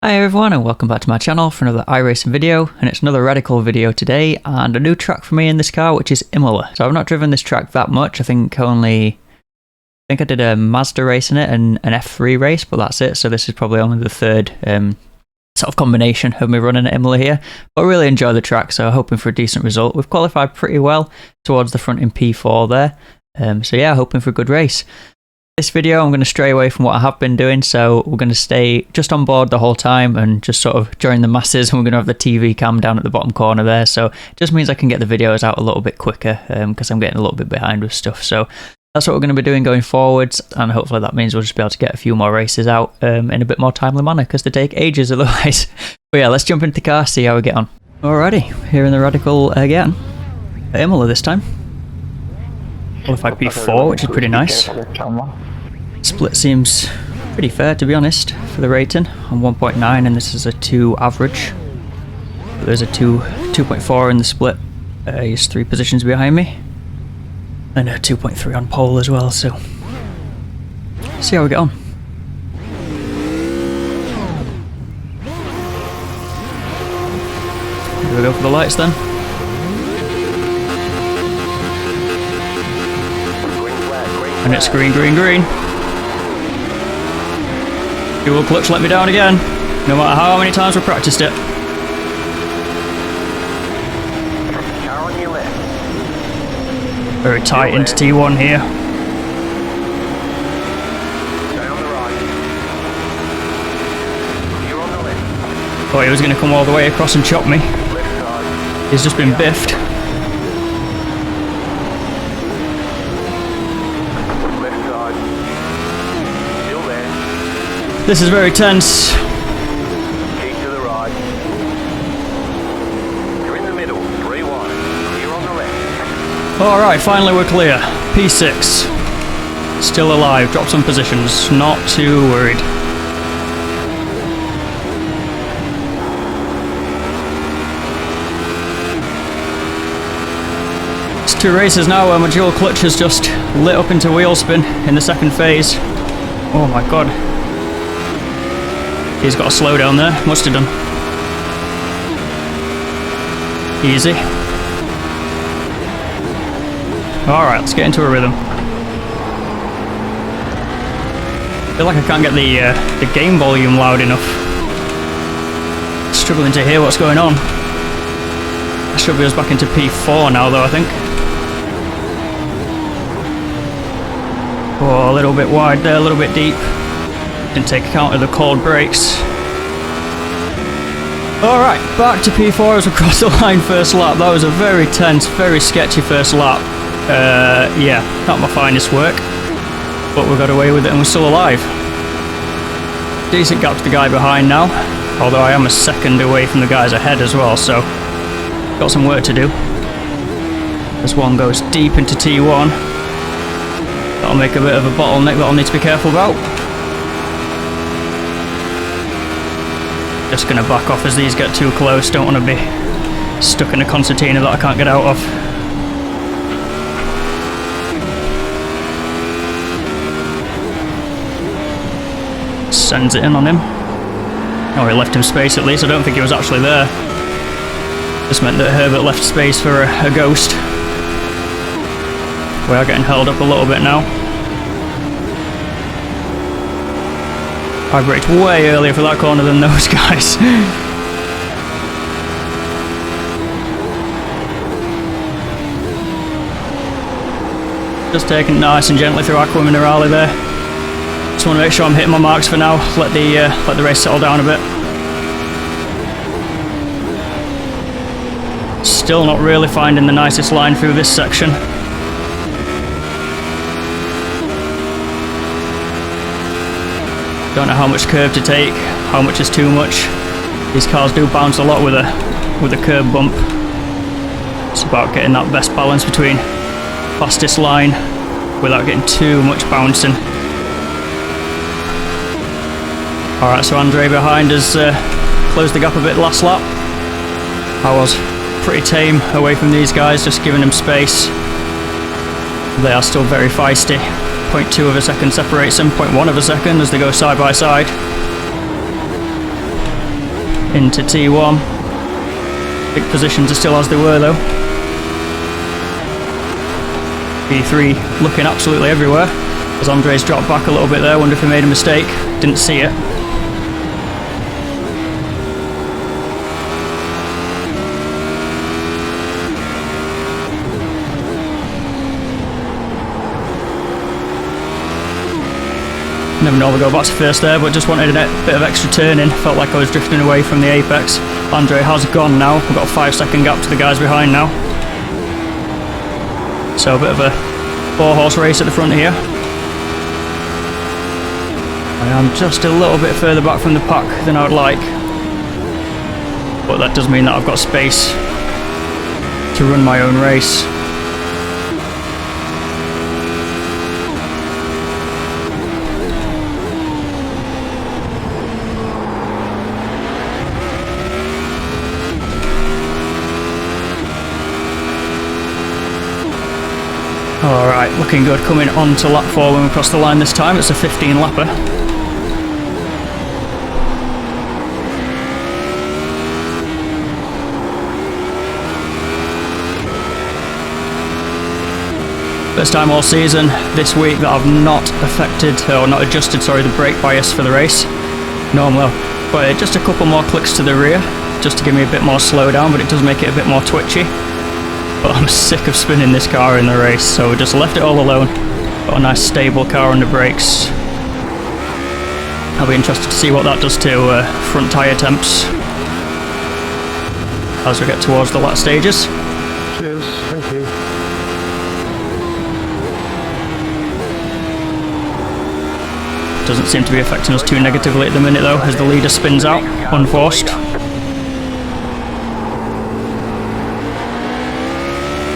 Hi everyone and welcome back to my channel for another iRacing video, and it's another radical video today and a new track for me in this car, which is Imola. So I've not driven this track that much. I think I did a Mazda race in it and an F3 race, but that's it. So this is probably only the third sort of combination of me running at Imola here. But I really enjoy the track, so hoping for a decent result. We've qualified pretty well towards the front in P4 there. So yeah, hoping for a good race. This video I'm going to stray away from what I have been doing, so we're going to stay just on board the whole time and just sort of join the masses, and we're going to have the TV cam down at the bottom corner there, so it just means I can get the videos out a little bit quicker because I'm getting a little bit behind with stuff. So that's what we're going to be doing going forwards, and hopefully that means we'll just be able to get a few more races out in a bit more timely manner because they take ages otherwise. But yeah, let's jump into the car, see how we get on. Alrighty, here in the Radical again, at Imola this time. Qualified P4, which is pretty nice. Split seems pretty fair, to be honest, for the rating on 1.9, and this is a 2 average. But there's a 2.4 in the split. He's 3 positions behind me, and a 2.3 on pole as well. So see how we get on. Here we go for the lights then. And it's green, green, green. Dual clutch let me down again, no matter how many times we practiced it. Very tight into T1 here. Thought he was going to come all the way across and chop me. He's just been biffed. This is very tense. Keep to the right. You're in the middle. 3 wide. You're on the left. Alright, finally we're clear. P6. Still alive. Drop some positions. Not too worried. It's 2 races now where my dual clutch has just lit up into wheel spin in the second phase. Oh my god. He's got a slow down there, must have done. Easy. Alright, let's get into a rhythm. I feel like I can't get the game volume loud enough. Struggling to hear what's going on. That should be us back into P4 now though, I think. Oh, a little bit wide there, a little bit deep. Didn't take account of the cold brakes. Alright, back to P4 as we cross the line first lap. That was a very tense, very sketchy first lap. Yeah, not my finest work, but we got away with it and we're still alive. Decent gap to the guy behind now, although I am a second away from the guys ahead as well, so got some work to do. This one goes deep into T1. That'll make a bit of a bottleneck that I'll need to be careful about. Just gonna back off as these get too close. Don't want to be stuck in a concertina that I can't get out of. Sends it in on him. Oh, he left him space at least. I don't think he was actually there. Just meant that Herbert left space for a ghost. We are getting held up a little bit now. I braked way earlier for that corner than those guys. Just taking it nice and gently through Aqua Minerale there. Just want to make sure I'm hitting my marks for now. Let the race settle down a bit. Still not really finding the nicest line through this section. Don't know how much curve to take, how much is too much. These cars do bounce a lot with a curb bump. It's about getting that best balance between fastest line without getting too much bouncing. Alright, so Andre behind has closed the gap a bit last lap. I was pretty tame away from these guys, just giving them space. They are still very feisty. 0.2 of a second separates them, 0.1 of a second as they go side by side. into T1. Big positions are still as they were though. P3 looking absolutely everywhere. As Andre's dropped back a little bit there, wonder if he made a mistake. Didn't see it. Never normally go back to first there, but just wanted a bit of extra turning. Felt like I was drifting away from the apex. Andre has gone now. I've got a 5-second gap to the guys behind now. So a bit of a 4-horse race at the front here. I am just a little bit further back from the pack than I would like. But that does mean that I've got space to run my own race. Alright, looking good coming on to lap 4 when we cross the line this time. It's a 15 lapper. First time all season this week that I've not adjusted the brake bias for the race. Normally I'll put just a couple more clicks to the rear just to give me a bit more slowdown, but it does make it a bit more twitchy. But I'm sick of spinning this car in the race, so we just left it all alone. Got a nice stable car under brakes. I'll be interested to see what that does to front tyre temps as we get towards the last stages. Cheers, thank you. Doesn't seem to be affecting us too negatively at the minute though, as the leader spins out, unforced.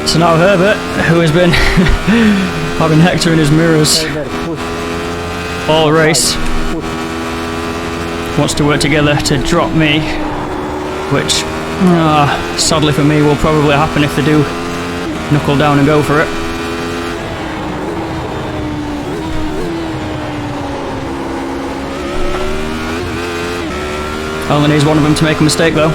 So now Herbert, who has been having Hector in his mirrors all race, wants to work together to drop me, which sadly for me will probably happen if they do knuckle down and go for it. Only needs one of them to make a mistake though.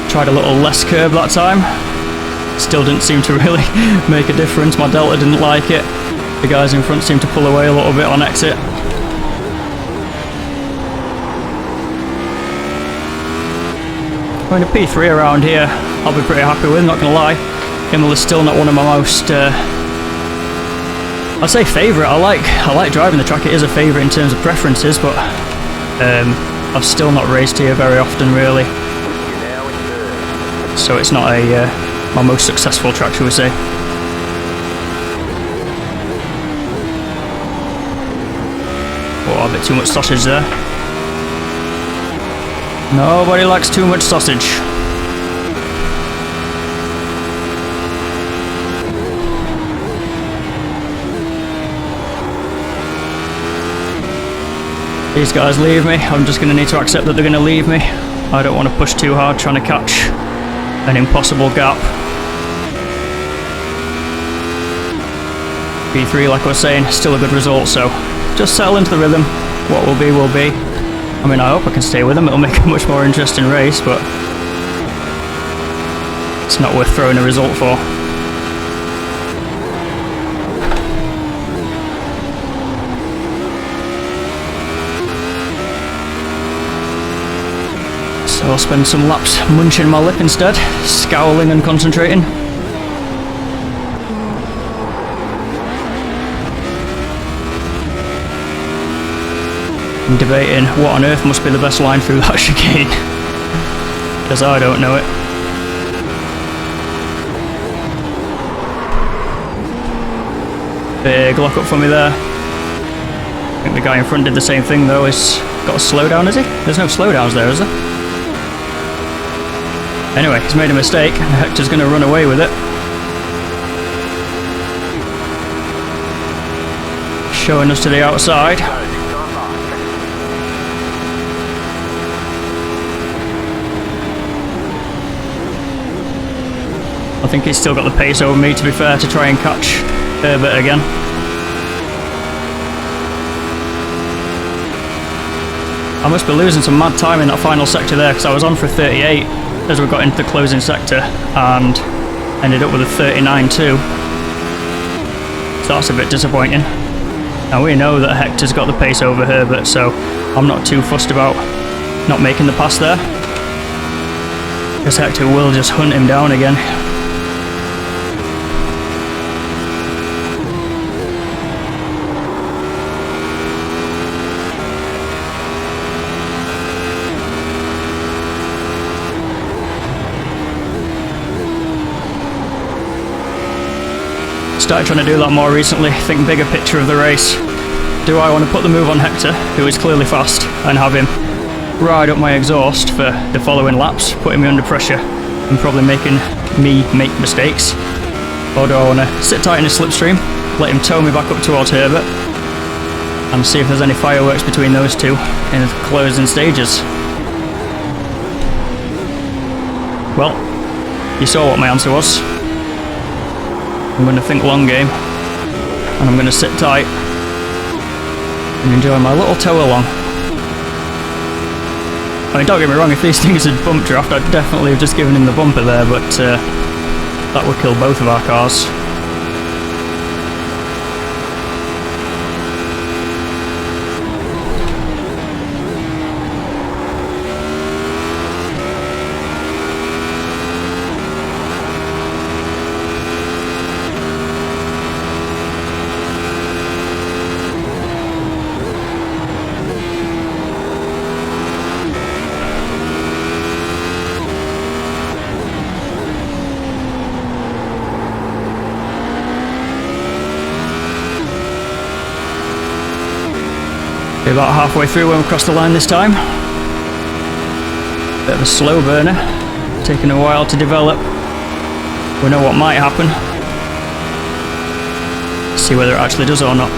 Tried a little less curb that time. Still didn't seem to really make a difference. My Delta didn't like it. The guys in front seemed to pull away a little bit on exit. Going to P3 around here, I'll be pretty happy with, not gonna lie. Imola's still not one of my most, I'd say favourite. I like driving the track, it is a favourite in terms of preferences, but I've still not raced here very often really. So it's not my most successful track, shall we say. Oh, a bit too much sausage there. Nobody likes too much sausage. These guys leave me. I'm just going to need to accept that they're going to leave me. I don't want to push too hard trying to catch an impossible gap. P3, like I was saying, still a good result, so just settle into the rhythm. What will be, will be. I mean, I hope I can stay with them, it'll make a much more interesting race, but it's not worth throwing a result for. So I'll spend some laps munching my lip instead, scowling and concentrating. I'm debating what on earth must be the best line through that chicane, because I don't know it. Big lock up for me there. I think the guy in front did the same thing though. He's got a slowdown, is he? There's no slowdowns there, is there? Anyway, he's made a mistake, and Hector's going to run away with it. Showing us to the outside. I think he's still got the pace over me, to be fair, to try and catch Herbert again. I must be losing some mad time in that final sector there, because I was on for 38 as we got into the closing sector and ended up with a 39 too. So that's a bit disappointing. Now we know that Hector's got the pace over Herbert, so I'm not too fussed about not making the pass there, because Hector will just hunt him down again. Started trying to do that more recently, think bigger picture of the race. Do I want to put the move on Hector, who is clearly fast, and have him ride up my exhaust for the following laps, putting me under pressure and probably making me make mistakes? Or do I want to sit tight in a slipstream, let him tow me back up towards Herbert, and see if there's any fireworks between those two in the closing stages? Well, you saw what my answer was. I'm going to think long game, and I'm going to sit tight and enjoy my little tow along. I mean, don't get me wrong, if these things had bump draft, I'd definitely have just given him the bumper there, but that would kill both of our cars. About halfway through when we cross the line this time. Bit of a slow burner, taking a while to develop. We know what might happen. See whether it actually does or not.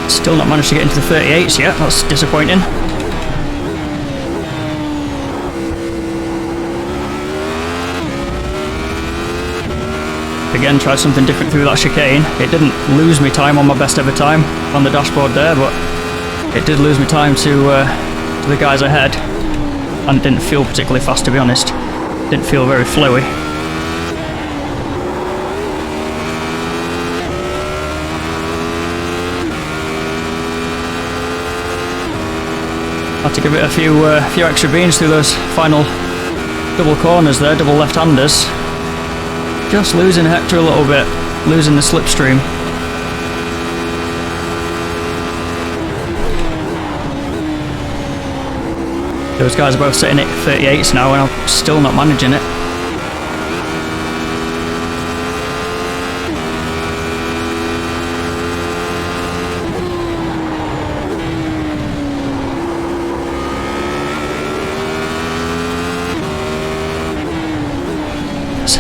Still not managed to get into the 38s yet, that's disappointing. Again, tried something different through that chicane. It didn't lose me time on my best ever time on the dashboard there, but it did lose me time to the guys ahead, and it didn't feel particularly fast, to be honest. Didn't feel very flowy. Had to give it a few extra beans through those final double corners there, double left-handers. Just losing Hector a little bit, losing the slipstream. Those guys are both sitting at 38s now, and I'm still not managing it.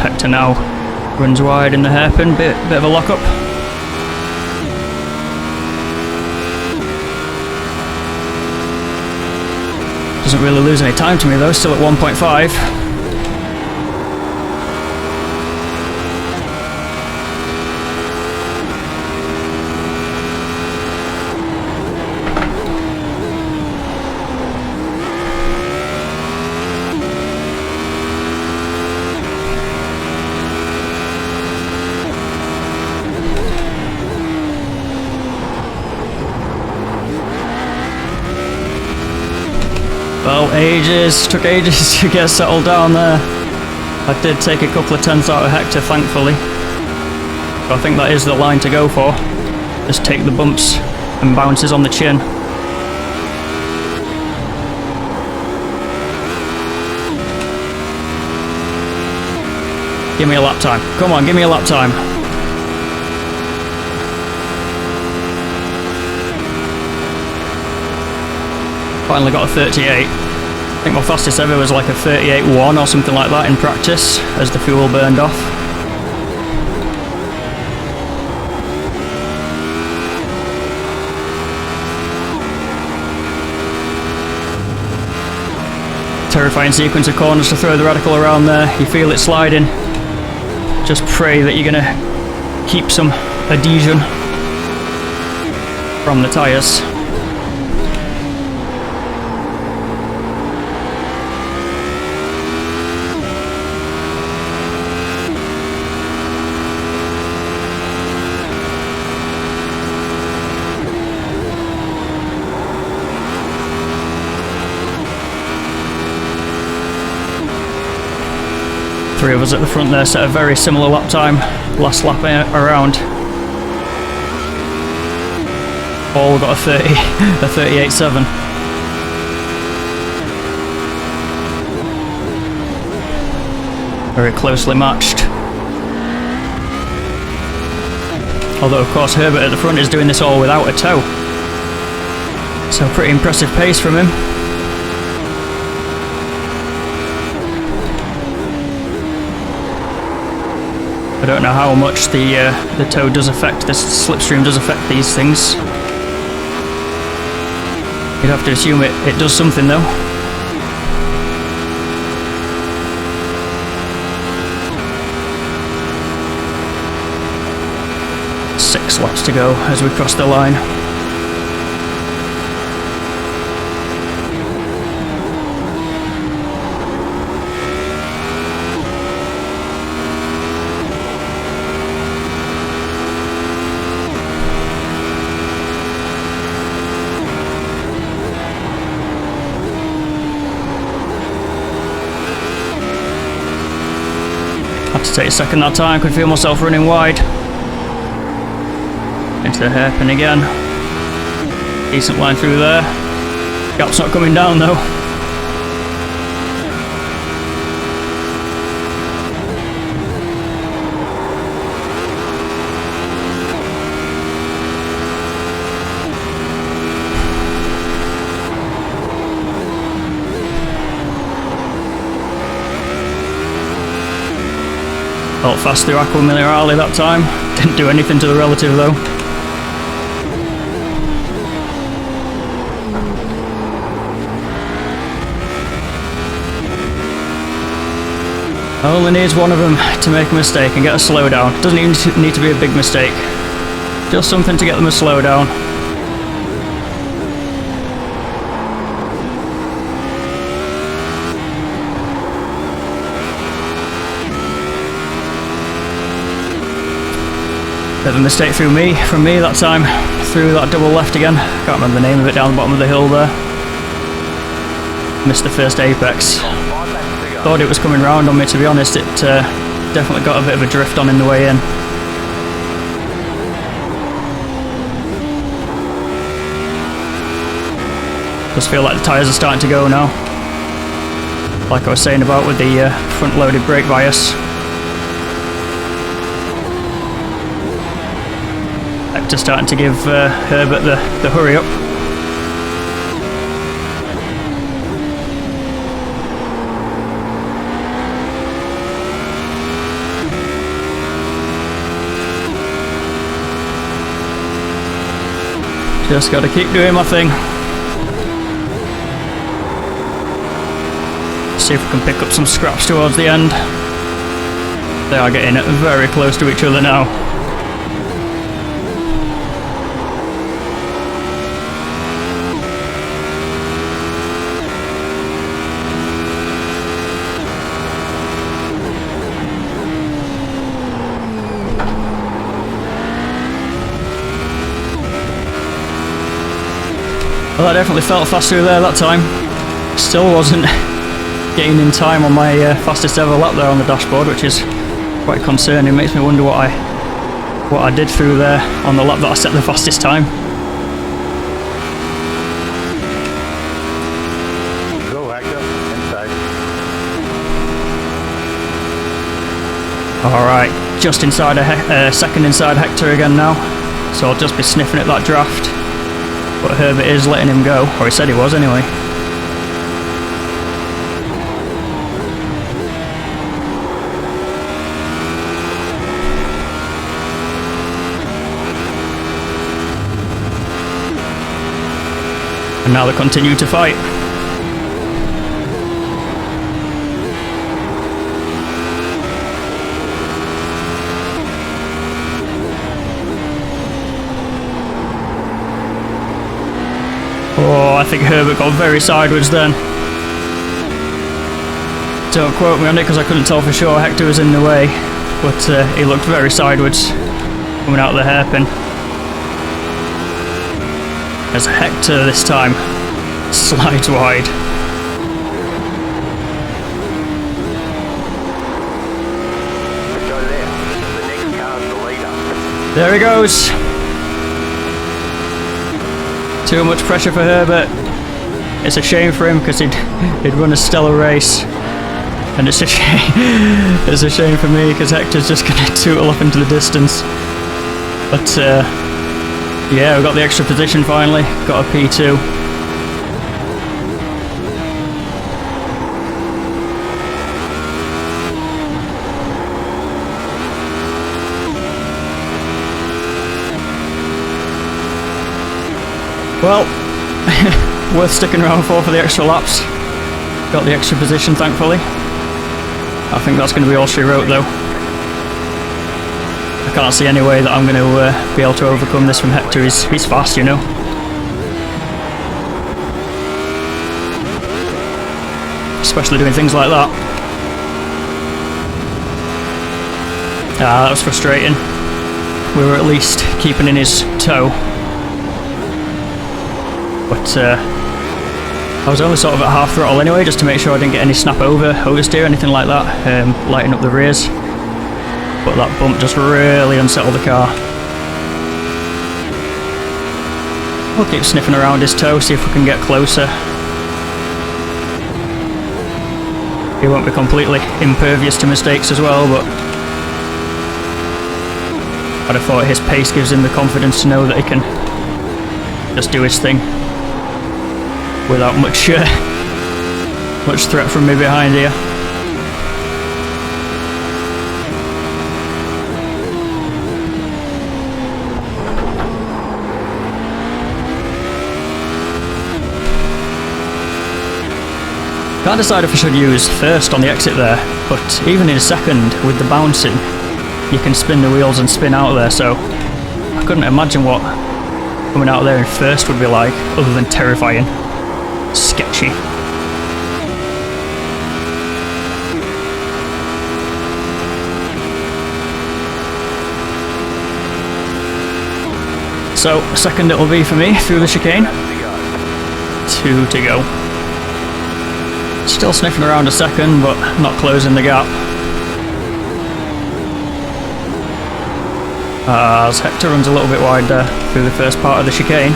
Hector now runs wide in the hairpin, bit of a lock-up. Doesn't really lose any time to me though, still at 1.5. Well, took ages to get settled down there. I did take a couple of tenths out of Hector, thankfully. So I think that is the line to go for. Just take the bumps and bounces on the chin. Give me a lap time. Come on, give me a lap time. Finally got a 38. I think my fastest ever was like a 38.1 or something like that in practice as the fuel burned off. Terrifying sequence of corners to throw the radical around there. You feel it sliding. Just pray that you're going to keep some adhesion from the tyres. Three of us at the front there set a very similar lap time last lap around. All got a 30, a 38.7. Very closely matched. Although of course Herbert at the front is doing this all without a tow. So pretty impressive pace from him. I don't know how much the tow does affect, the slipstream does affect these things. You'd have to assume it does something though. Six laps to go as we cross the line. Had to take a second that time, could feel myself running wide. Into the hairpin again. Decent line through there. Gap's not coming down though. Felt fast through Aqua Minerale that time. Didn't do anything to the relative though. Only needs one of them to make a mistake and get a slowdown. Doesn't even need to be a big mistake. Just something to get them a slowdown. Bit of a mistake from me that time. Through that double left again. Can't remember the name of it down the bottom of the hill there. Missed the first apex. Thought it was coming round on me, to be honest. It definitely got a bit of a drift on in the way in. Just feel like the tyres are starting to go now. Like I was saying about with the front loaded brake bias. Just starting to give Herbert the hurry up. Just got to keep doing my thing. See if we can pick up some scraps towards the end. They are getting very close to each other now. Well, I definitely felt fast through there that time. Still wasn't gaining time on my fastest ever lap there on the dashboard, which is quite concerning. Makes me wonder what I did through there on the lap that I set the fastest time. Go, Hector. Inside. Alright, just inside second inside Hector again now. So I'll just be sniffing at that draft. But Herbert is letting him go, or he said he was anyway. And now they continue to fight. I think Herbert got very sideways then. Don't quote me on it because I couldn't tell for sure. Hector was in the way, but he looked very sideways coming out of the hairpin. As Hector this time slides wide. Go left. The next car's the leader. There he goes. Too much pressure for Herbert. It's a shame for him because he'd run a stellar race. And it's a shame. It's a shame for me because Hector's just going to tootle up into the distance. But yeah, we got the extra position finally. Got a P2. Well, worth sticking around for the extra laps. Got the extra position, thankfully. I think that's going to be all she wrote, though. I can't see any way that I'm going to be able to overcome this from Hector. He's fast, you know. Especially doing things like that. Ah, that was frustrating. We were at least keeping in his toe. But I was only sort of at half throttle anyway, just to make sure I didn't get any snap oversteer, anything like that, lighting up the rears. But that bump just really unsettled the car. We'll keep sniffing around his toe, see if we can get closer. He won't be completely impervious to mistakes as well, but I'd have thought his pace gives him the confidence to know that he can just do his thing without much much threat from me behind here. Can't decide if I should use first on the exit there, but even in second with the bouncing, you can spin the wheels and spin out there, so I couldn't imagine what coming out there in first would be like, other than terrifying. Sketchy. So, second it will be for me through the chicane. 2 to go. Still sniffing around a second, but not closing the gap. As Hector runs a little bit wide there through the first part of the chicane.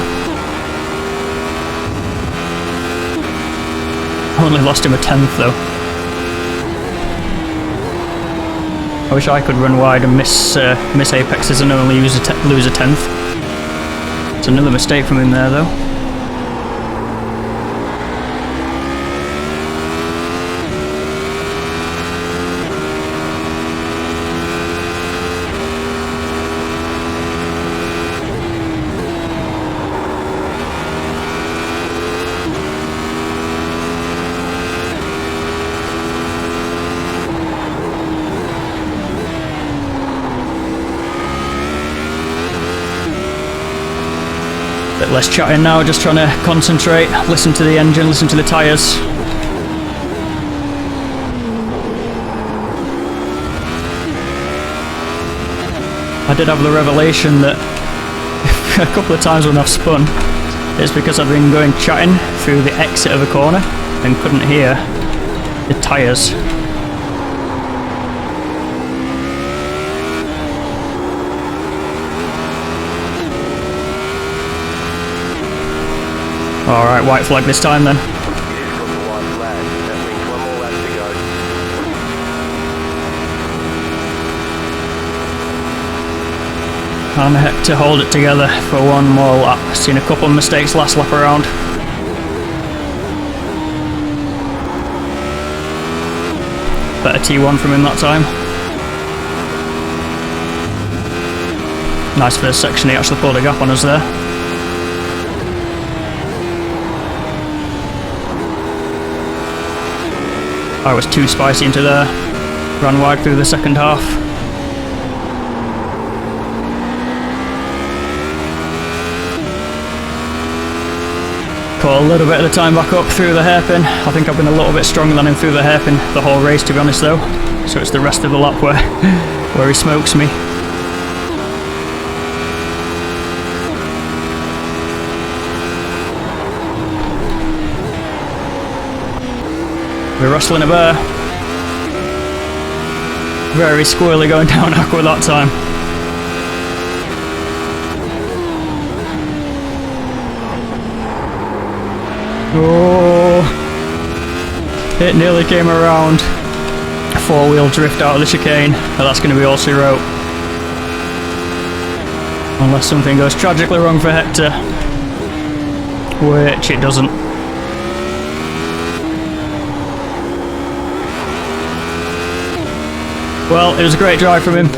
Only lost him a 10th though. I wish I could run wide and miss apexes and only lose a 10th. It's another mistake from him there though. Bit less chatting now, just trying to concentrate, listen to the engine, listen to the tyres. I did have the revelation that a couple of times when I've spun, it's because I've been going chatting through the exit of a corner and couldn't hear the tyres. Alright, white flag this time then. And Hector hold it together for one more lap. Seen a couple of mistakes last lap around. Better T1 from him that time. Nice first section, he actually pulled a gap on us there. I was too spicy into there. Ran wide through the second half. caught a little bit of the time back up through the hairpin. I think I've been a little bit stronger than him through the hairpin the whole race, to be honest though. So it's the rest of the lap where he smokes me. We're rustling a bear. Very squirrely going down Aqua that time. Oh, it nearly came around. Four-wheel drift out of the chicane, but that's going to be all she wrote. Unless something goes tragically wrong for Hector, which it doesn't. Well, it was a great drive from him.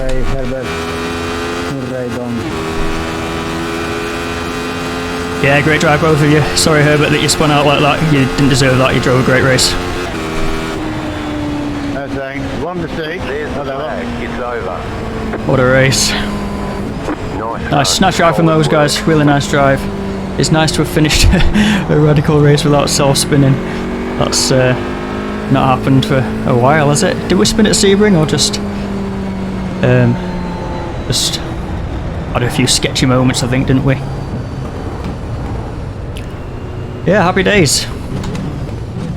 Yeah, great drive both of you. Sorry Herbert that you spun out like that. You didn't deserve that. You drove a great race. No thanks. One mistake. There's the flag. It's over. What a race. Nice drive from those guys. Really nice drive. It's nice to have finished a radical race without self-spinning. That's not happened for a while, has it? Did we spin at Sebring or just had a few sketchy moments, I think, didn't we? Yeah, happy days.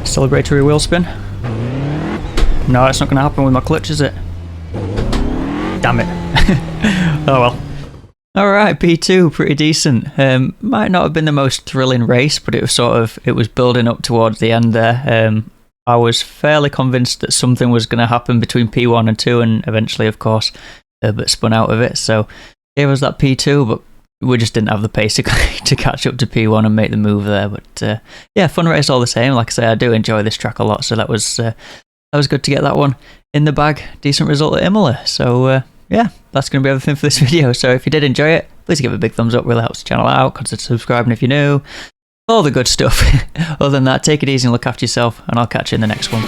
Celebratory wheel spin. No, it's not going to happen with my clutch, is it? Damn it. Oh well. Alright, P2, pretty decent. Might not have been the most thrilling race, but it was building up towards the end there. I was fairly convinced that something was going to happen between P1 and 2, and eventually, of course, but spun out of it. So, gave us that P2, but we just didn't have the pace to catch up to P1 and make the move there. But yeah, fun race all the same. Like I say, I do enjoy this track a lot, so that was good to get that one in the bag. Decent result at Imola. So yeah, that's going to be everything for this video. So if you did enjoy it, please give it a big thumbs up. Really helps the channel out. Consider subscribing if you're new. All the good stuff. Other than that, take it easy and look after yourself, and I'll catch you in the next one.